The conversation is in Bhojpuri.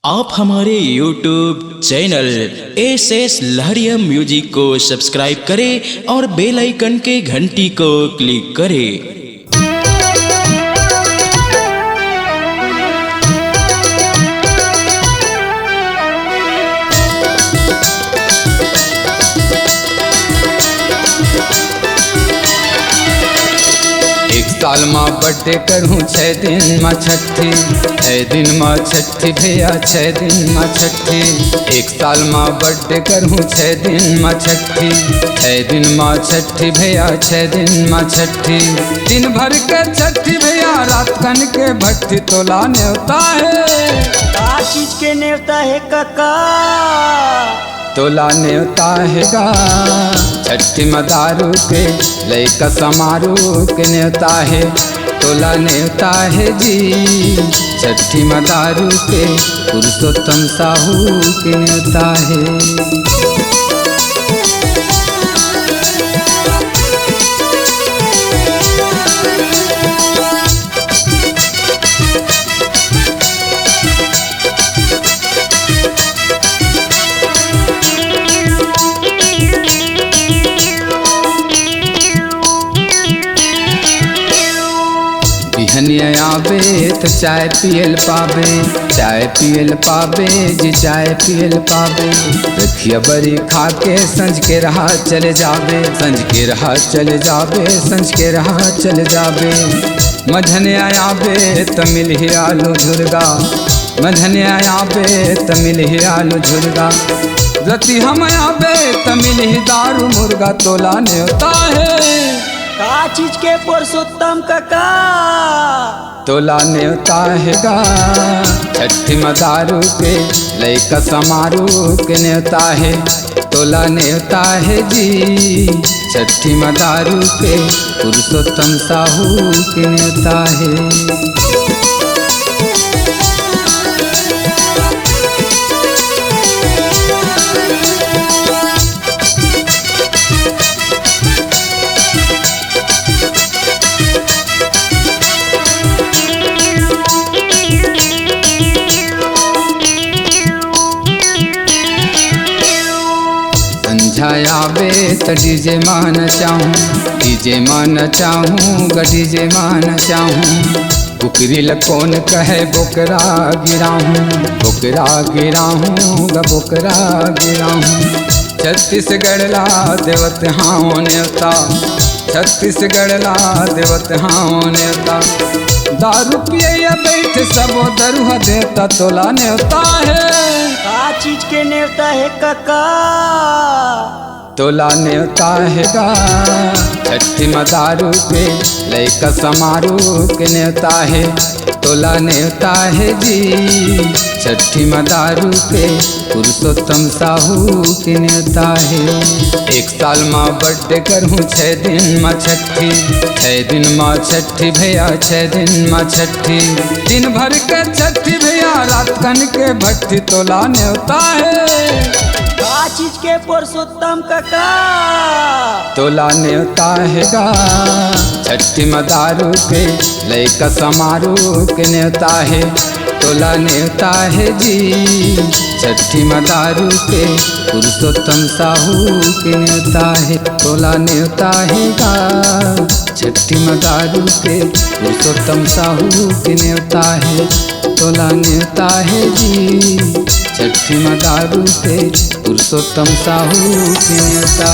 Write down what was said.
आप हमारे YouTube चैनल एस लहरिया म्यूजिक को सब्सक्राइब करें और बेल आइकन के घंटी को क्लिक करें। साल माँ बर्थडे करूँ 6 दिन माँ छठी, 6 दिन माँ छठी भैया 6 दिन माँ छठी। एक साल माँ बर्थडे करूँ 6 दिन माँ छठी, 6 दिन माँ छठी भैया 6 दिन माँ छठी। दिन भर के छठी भैया रात कन के भट्टी तोला न्योता है। का चीज के न्योता है काका? तोला न्योता है गा छठी मदारू के लैका समारू के न्योता है। तोला न्योता है जी छठी मदारू के पुरुषोत्तम साहू के न्योता है। बिहनिया आवे तो चाय पियल पावे, चाय पियल पावे जी चाय पियल पावे। रखिया बरी खा के संज के रहा चले जावे, संज के रहा चले जावे, संज के रहा चले जावे। मधनिया आवे तो मिल ही आलू झुरगा, मधनिया आवे तो मिल ही आलू झुरगा। रति हम आवे तो मिल ही दारू मुर्गा तोला न्योता है। का चीज के पुरुषोत्तम काका? तोला न्योता है गा छठी मदारू के लैका समारू के न्योता है। तोला न्योता है जी छठी मदारू के पुरुषोत्तम साहू के न्योता है। आवे तो डीजे मान चाहूँ, डीजे मान चाहूँ ग डीजे मान चाहूँ। बुकरी कौन कहे बोकरा गिराहूँ, बोकरा गिराहूँ ग बोकरा गिराहूँ। छत्तीसगढ़ ला देवत हाँ न्योता, छत्तीसगढ़ ला देवत हाँ न्योता। दारू पिए बैठ सबो दरुहा देता तोला न्योता है। का चीज के न्योता है काका? तोला न्योता है गा छठी मदारू के लैका समारू के न्योता है। तोला न्योता है जी छठी मदारू के पुरुषोत्तम साहू के न्योता है। एक साल माँ बर्थडे करूँ 6 दिन माँ छठी, 6 दिन माँ छठी भैया 6 दिन माँ छठी। दिन भर के छठी भैया रात कन के भट्टी तोला न्योता है। का चीज के पुरुषोत्तम काका? तोला न्योता है गा छठी मदारू के लैका समारू के न्योता है। तोला न्योता है जी छठी मदारू के पुरुषोत्तम साहू के न्योता है। तोला न्योता है गा छठी मदारू के पुरुषोत्तम साहू के न्योता है। तोला न्योता है जी छठी मदारू के पुरुषोत्तम साहू के न्योता